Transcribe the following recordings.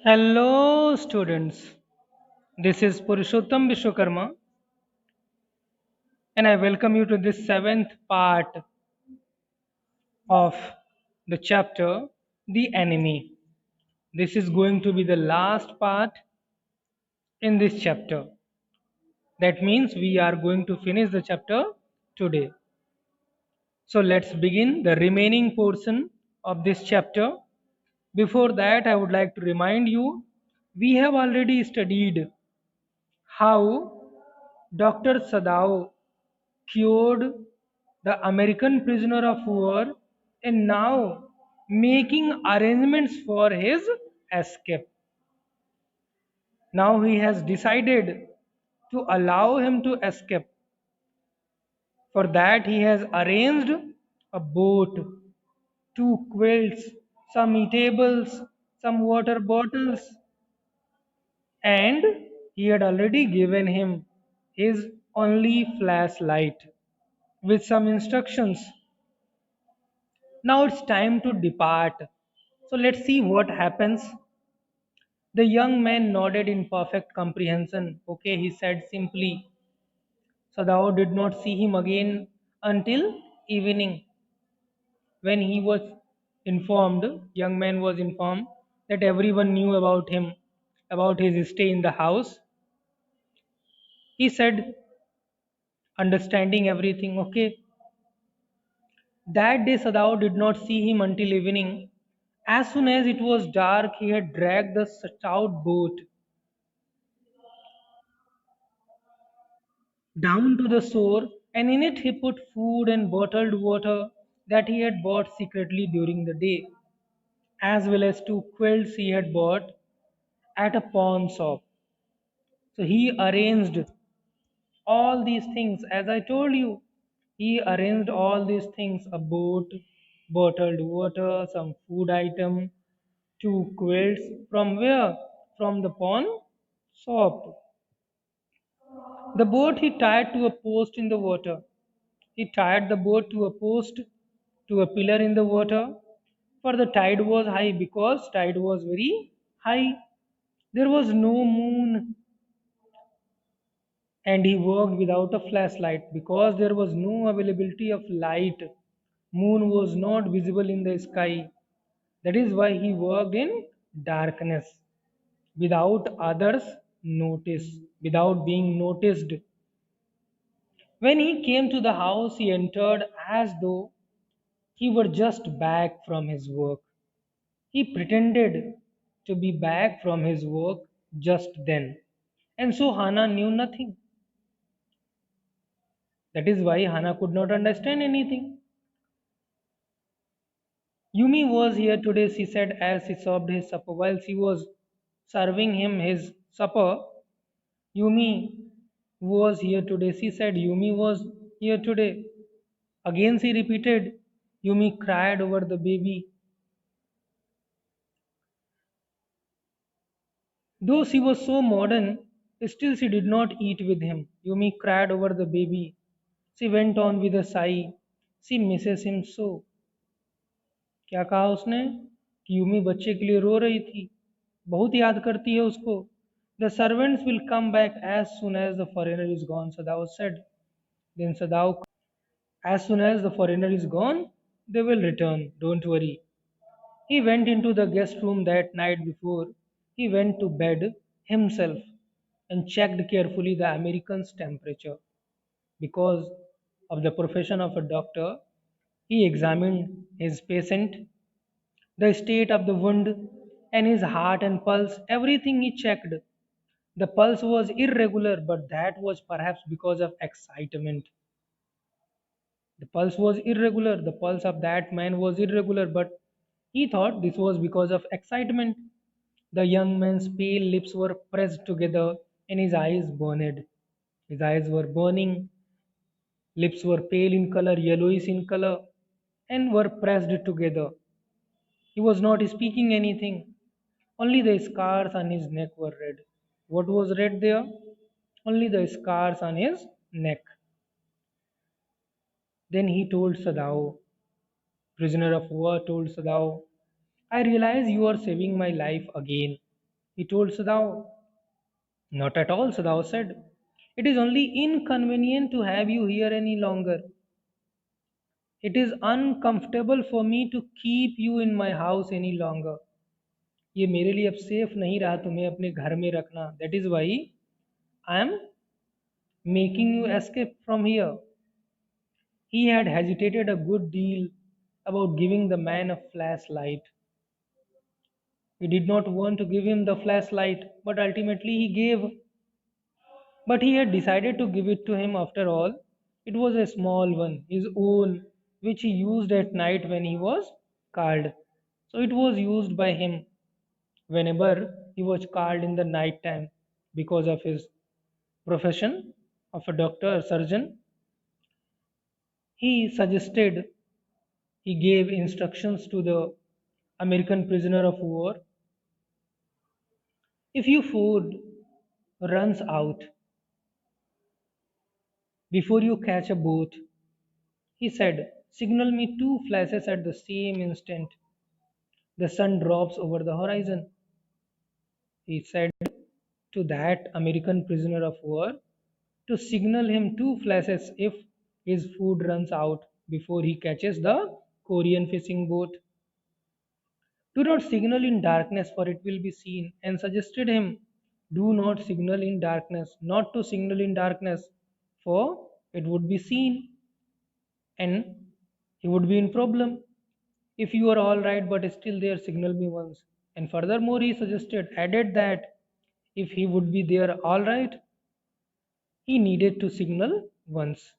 Hello, students. This is Purushottam Vishwakarma, and I welcome you to this seventh part of the chapter The Enemy. This is going to be the last part in this chapter. That means we are going to finish the chapter today. So let's begin the remaining portion of this chapter. Before that, I would like to remind you we have already studied how Dr. Sadao cured the American prisoner of war and now making arrangements for his escape. Now he has decided to allow him to escape. For that, he has arranged a boat, two quilts, some eatables, some water bottles, and he had already given him his only flashlight with some instructions. Now it's time to depart. So let's see what happens. The young man nodded in perfect comprehension. Okay, he said simply. Sadao did not see him again until evening when he was informed, young man was informed that everyone knew about him, about his stay in the house. He said, understanding everything, okay. That day Sadao did not see him until evening. As soon as it was dark, he had dragged the stout boat down to the shore, and in it he put food and bottled water that he had bought secretly during the day, as well as two quilts he had bought at a pawn shop. So he arranged all these things, as I told you. He arranged all these things: a boat, bottled water, some food item, two quilts. From where? From the pawn shop. The boat he tied to a post in the water. He tied the boat to a post, to a pillar in the water, for the tide was high, because tide was very high. There was no moon, and he worked without a flashlight because there was no availability of light. Moon was not visible in the sky. That is why he worked in darkness, without others notice, without being noticed. When he came to the house, he entered as though he were just back from his work. He pretended to be back from his work just then. And so Hana knew nothing. That is why Hana could not understand anything. Yumi was here today, she said as she served his supper. While she was serving him his supper, Yumi was here today. She said Yumi was here today. Again she repeated. Yumi cried over the baby. Though she was so modern, still she did not eat with him. Yumi cried over the baby. She went on with a sigh. She misses him so. क्या कहा उसने कि Yumi बच्चे के लिए रो रही थी, बहुत याद करती है उसको. The servants will come back as soon as the foreigner is gone, Sadao said. Then Sadao, as soon as the foreigner is gone, they will return, don't worry. He went into the guest room that night before he went to bed himself and checked carefully the American's temperature. Because of the profession of a doctor, he examined his patient, the state of the wound, and his heart and pulse. Everything he checked. The pulse was irregular, but that was perhaps because of excitement. The pulse was irregular. The pulse of that man was irregular, but he thought this was because of excitement. The young man's pale lips were pressed together and his eyes burned. His eyes were burning, lips were pale in color, yellowish in color, and were pressed together. He was not speaking anything. Only the scars on his neck were red. What was red there? Only the scars on his neck. Then he told Sadao, prisoner of war told Sadao, I realize you are saving my life again. he told Sadao. Not at all, Sadao said. It is only inconvenient to have you here any longer. It is uncomfortable for me to keep you in my house any longer. ये मेरे लिए अब safe नहीं रहा तुम्हें अपने घर में रखना. That is why I am making you escape from here. He had hesitated a good deal about giving the man a flashlight. He did not want to give him the flashlight, but ultimately he gave. But he had decided to give it to him after all. It was a small one, his own, which he used at night when he was called. So it was used by him whenever he was called in the night time because of his profession of a doctor or surgeon. He suggested, he gave instructions to the American prisoner of war. If your food runs out before you catch a boat, he said, signal me two flashes at the same instant. The sun drops over the horizon. He said to that American prisoner of war to signal him two flashes if his food runs out before he catches the Korean fishing boat. Do not signal in darkness, for it will be seen, and suggested him, do not signal in darkness, not to signal in darkness, for it would be seen, and he would be in problem. If you are all right but still there, signal me once. And furthermore, he suggested, added that if he would be there all right, he needed to signal once.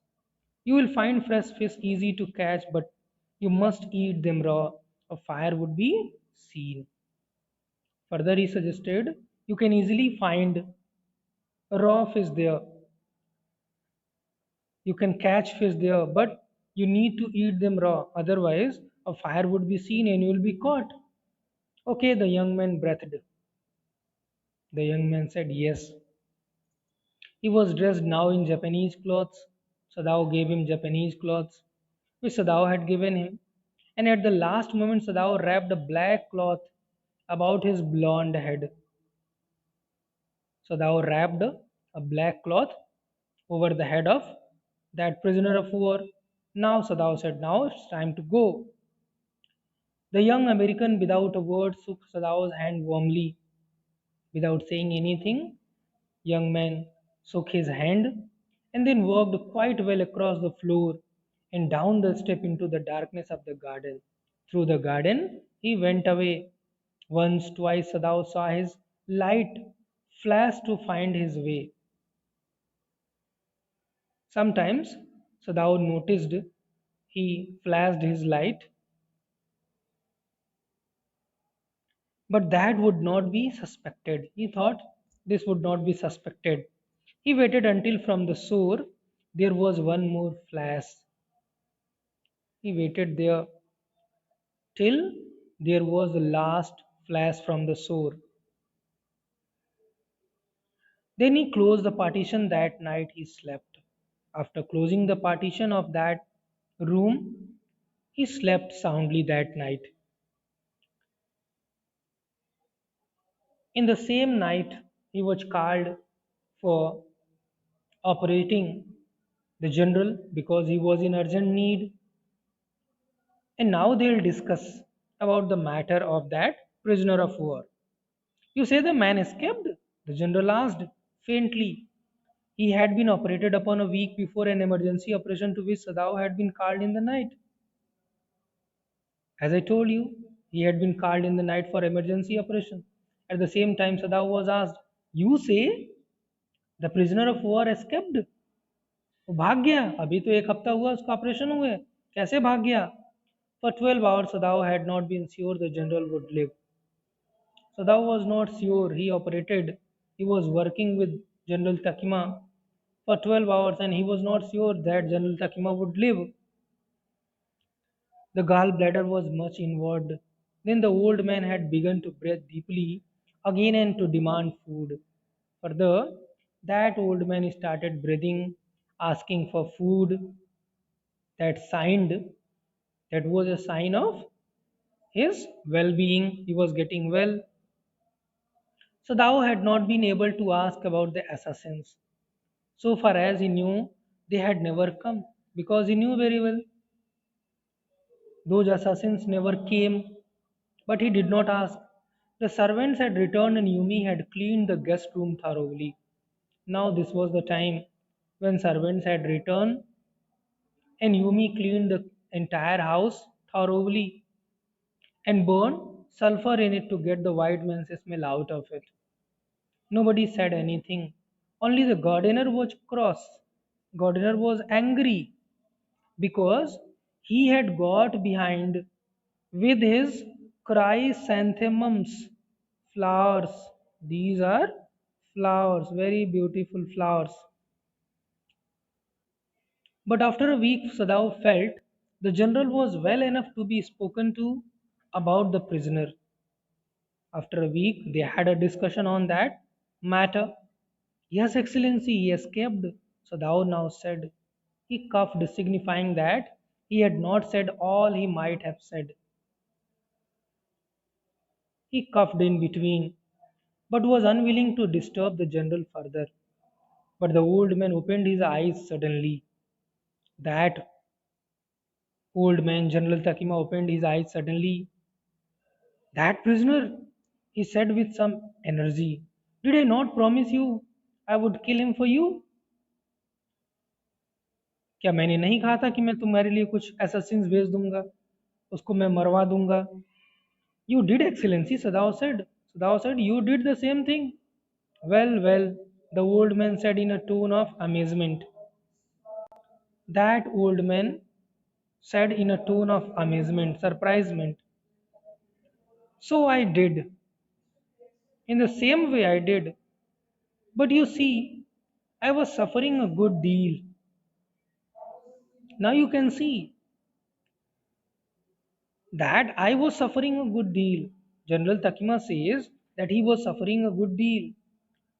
You will find fresh fish easy to catch, but you must eat them raw. A fire would be seen. Further, he suggested you can easily find raw fish there. You can catch fish there, but you need to eat them raw. Otherwise, a fire would be seen and you will be caught. Okay, the young man breathed. The young man said yes. He was dressed now in Japanese clothes. Sadao gave him Japanese clothes, which Sadao had given him. And at the last moment, Sadao wrapped a black cloth about his blonde head. Sadao wrapped a black cloth over the head of that prisoner of war. Now, Sadao said, now it's time to go. The young American, without a word, shook Sadao's hand warmly. Without saying anything, young man shook his hand and then walked quite well across the floor and down the step into the darkness of the garden. Through the garden he went away. Once, twice Sadao saw his light flash to find his way. Sometimes Sadao noticed he flashed his light, but that would not be suspected. He thought this would not be suspected. He waited until from the shore there was one more flash. He waited there till there was the last flash from the shore. Then he closed the partition. That night he slept. After closing the partition of that room, he slept soundly that night. In the same night, he was called for operating the general because he was in urgent need. And now they'll discuss about the matter of that prisoner of war. You say the man escaped? The general asked faintly. He had been operated upon a week before an emergency operation to which Sadao had been called in the night. As I told you, he had been called in the night for emergency operation. At the same time, Sadao was asked, you say the prisoner of war escaped? वो भाग गया अभी तो एक हफ्ता हुआ उसका operation हुए कैसे भाग गया For 12 hours, Sadao had not been sure the general would live. Sadao was not sure he operated. He was working with General Takima for 12 hours and he was not sure that General Takima would live. The gallbladder was much involved. Then the old man had begun to breathe deeply again and to demand food. Further, that old man started breathing, asking for food. That signed, that was a sign of his well being. He was getting well. Sadao had not been able to ask about the assassins. So far as he knew, they had never come because he knew very well those assassins never came. But he did not ask. The servants had returned and Yumi had cleaned the guest room thoroughly. Now, this was the time when servants had returned and Yumi cleaned the entire house thoroughly and burned sulfur in it to get the white man's smell out of it. Nobody said anything. Only the gardener was cross. Gardener was angry because he had got behind with his chrysanthemums flowers. These are flowers, very beautiful flowers. But after a week, Sadao felt the general was well enough to be spoken to about the prisoner. After a week, they had a discussion on that matter. Yes, Excellency, he escaped. Sadao now said. He coughed, signifying that he had not said all he might have said. He coughed in between, but was unwilling to disturb the general further. But the old man opened his eyes suddenly. That old man, General Takima, opened his eyes suddenly. That prisoner, he said with some energy. Did I not promise you I would kill him for you? क्या मैंने नहीं कहा था कि मैं तुम्हारे लिए कुछ assassins भेज दूंगा उसको मैं मरवा दूंगा You did, Excellency, Sadao said. Sadao said, You did the same thing. Well, well, the old man said in a tone of amazement. That old man said in a tone of amazement, surprisement. So I did. In the same way I did. But you see, I was suffering a good deal. Now you can see that I was suffering a good deal. General Takima says that he was suffering a good deal.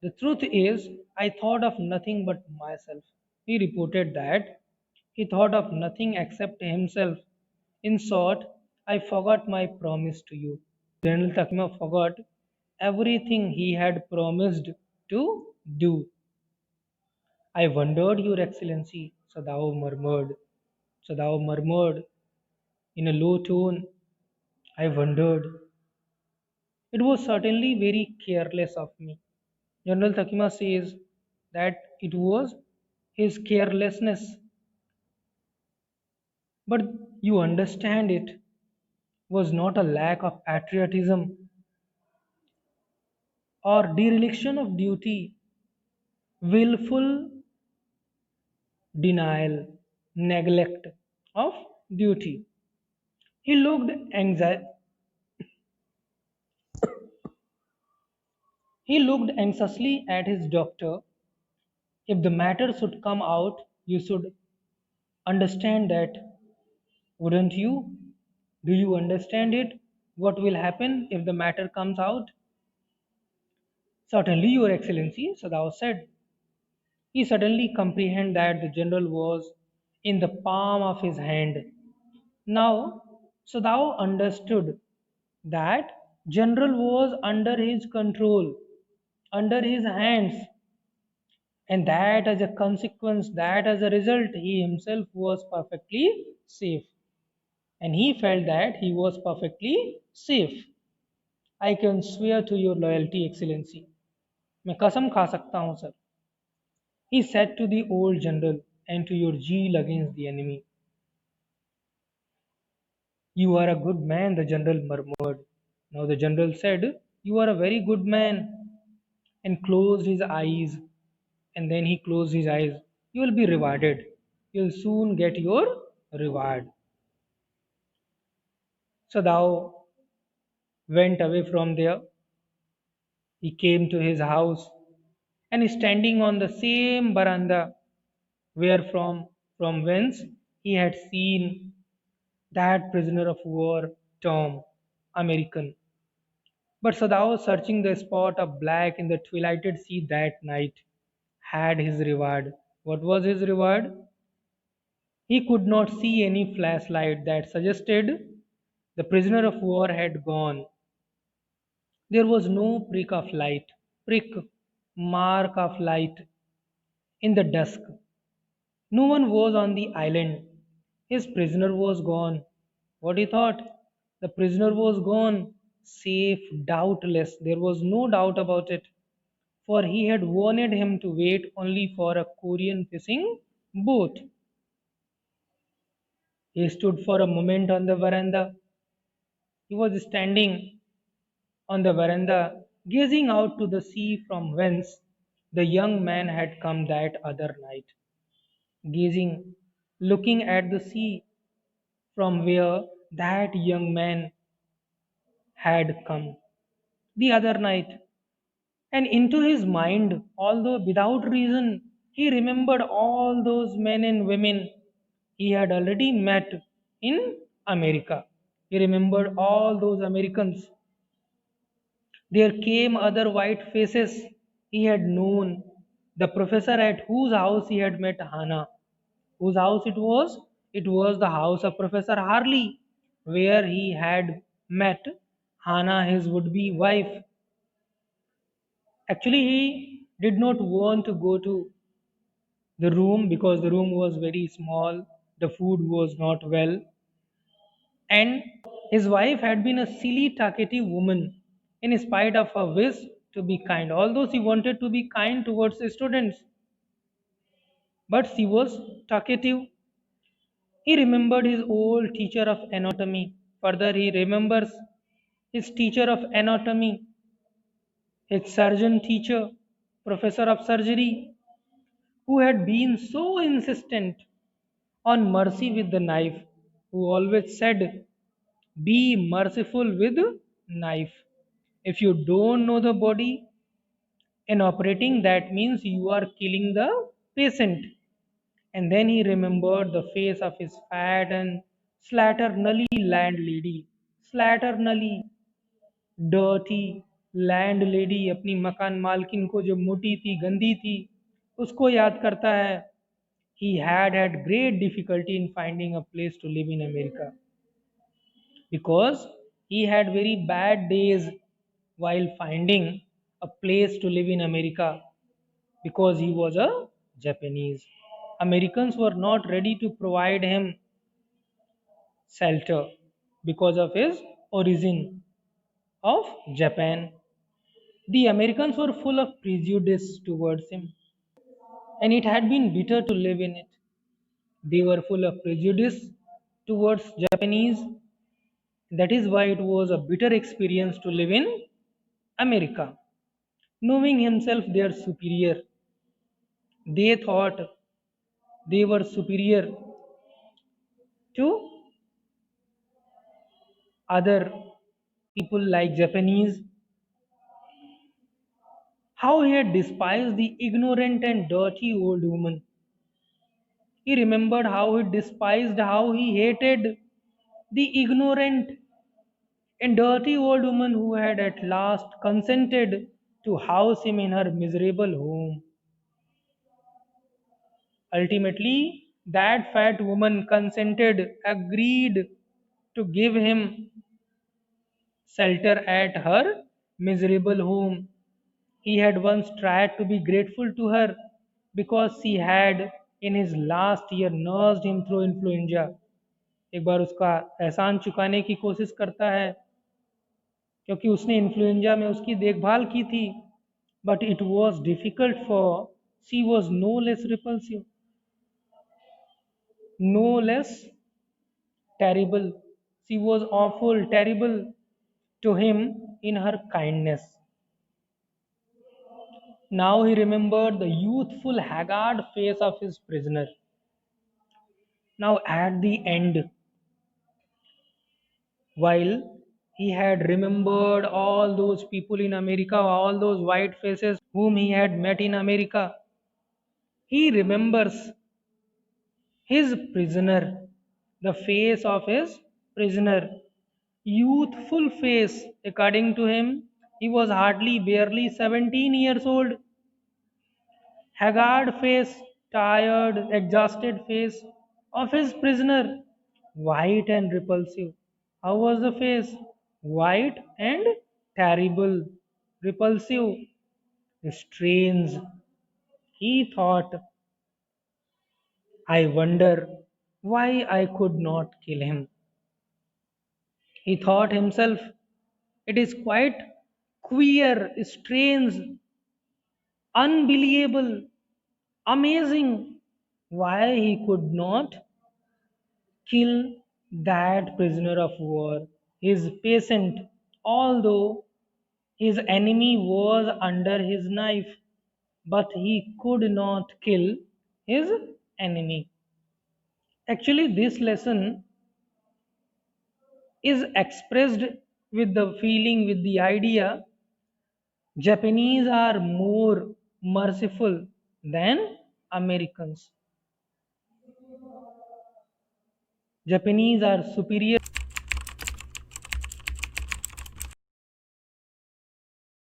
The truth is, I thought of nothing but myself. He reported that he thought of nothing except himself. In short, I forgot my promise to you. General Takima forgot everything he had promised to do. I wondered, Your Excellency, Sadao murmured. Sadao murmured in a low tone. I wondered. It was certainly very careless of me. General Takima says that it was his carelessness, but you understand it was not a lack of patriotism or dereliction of duty, willful denial, neglect of duty. He looked he looked anxiously at his doctor. If the matter should come out, you should understand that, wouldn't you? Do you understand it? What will happen if the matter comes out? Certainly, Your Excellency, Sadao said. He suddenly comprehended that the general was in the palm of his hand. Now, Sadao understood that general was under his control, under his hands, and that as a consequence, that as a result, he himself was perfectly safe. And he felt that he was perfectly safe. I can swear to your loyalty, Excellency. मैं कसम खा सकता हूँ sir. He said to the old general, and to your zeal against the enemy. You are a good man, the general murmured. Now the general said, You are a very good man, and closed his eyes. And then he closed his eyes. You will be rewarded. You'll soon get your reward. So thou went away from there. He came to his house and standing on the same veranda where from whence he had seen that prisoner of war, Tom, American. But Sadao, searching the spot of black in the twilighted sea that night, had his reward. What was his reward? He could not see any flashlight that suggested the prisoner of war had gone. There was no prick, mark of light in the dusk. No one was on the island. His prisoner was gone. What he thought? The prisoner was gone. Safe, doubtless. There was no doubt about it. For he had warned him to wait only for a Korean fishing boat. He stood for a moment on the veranda. He was standing on the veranda, gazing out to the sea from whence the young man had come that other night. Gazing, looking at the sea from where that young man had come the other night. And into his mind, although without reason, he remembered all those men and women he had already met in America. He remembered all those Americans. There came other white faces he had known. The professor at whose house he had met Hannah. Whose house it was? It was the house of Professor Harley, where he had met Hannah, his would be wife. Actually, he did not want to go to the room because the room was very small, the food was not well, and his wife had been a silly, talkative woman in spite of her wish to be kind. Although she wanted to be kind towards the students, but she was talkative. He remembered his old teacher of anatomy. Further, he remembers his teacher of anatomy, his surgeon teacher, professor of surgery, who had been so insistent on mercy with the knife, who always said, be merciful with knife. If you don't know the body in operating, that means you are killing the patient. And then he remembered the face of his fat and slatternly landlady. Slatternly, dirty landlady, अपनी मकान मालकिन को जो मोटी थी, गंदी थी, उसको याद करता है. He had great difficulty in finding a place to live in America because he had very bad days while finding a place to live in America because he was a Japanese. Americans were not ready to provide him shelter because of his origin of Japan. The Americans were full of prejudice towards him, and it had been bitter to live in it. They were full of prejudice towards Japanese. That is why it was a bitter experience to live in America. Knowing himself their superior, they thought they were superior to other people like Japanese. How he had despised the ignorant and dirty old woman. He remembered how he despised, how he hated the ignorant and dirty old woman who had at last consented to house him in her miserable home. Ultimately, that fat woman consented, agreed to give him shelter at her miserable home. He had once tried to be grateful to her because she had in his last year nursed him through influenza. एक बार उसका एहसान चुकाने की कोशिश करता है क्योंकि उसने इन्फ्लुएंजा में उसकी देखभाल की थी. But it was difficult for she was no less repulsive, no less terrible. She was awful, terrible to him in her kindness. Now he remembered the youthful, haggard face of his prisoner. Now, at the end, while he had remembered all those people in America, all those white faces whom he had met in America, he remembers his prisoner, the face of his prisoner, youthful face. According to him, he was hardly barely 17 years old. Haggard face, tired, exhausted face of his prisoner, white and repulsive. How was the face? White and terrible, repulsive, strange. He thought, I wonder why I could not kill him. He thought himself, it is quite queer, strange, unbelievable, amazing why he could not kill that prisoner of war, his patient, although his enemy was under his knife, but he could not kill his enemy. Actually, this lesson is expressed with the feeling, with the idea Japanese are more merciful than Americans. Japanese are superior.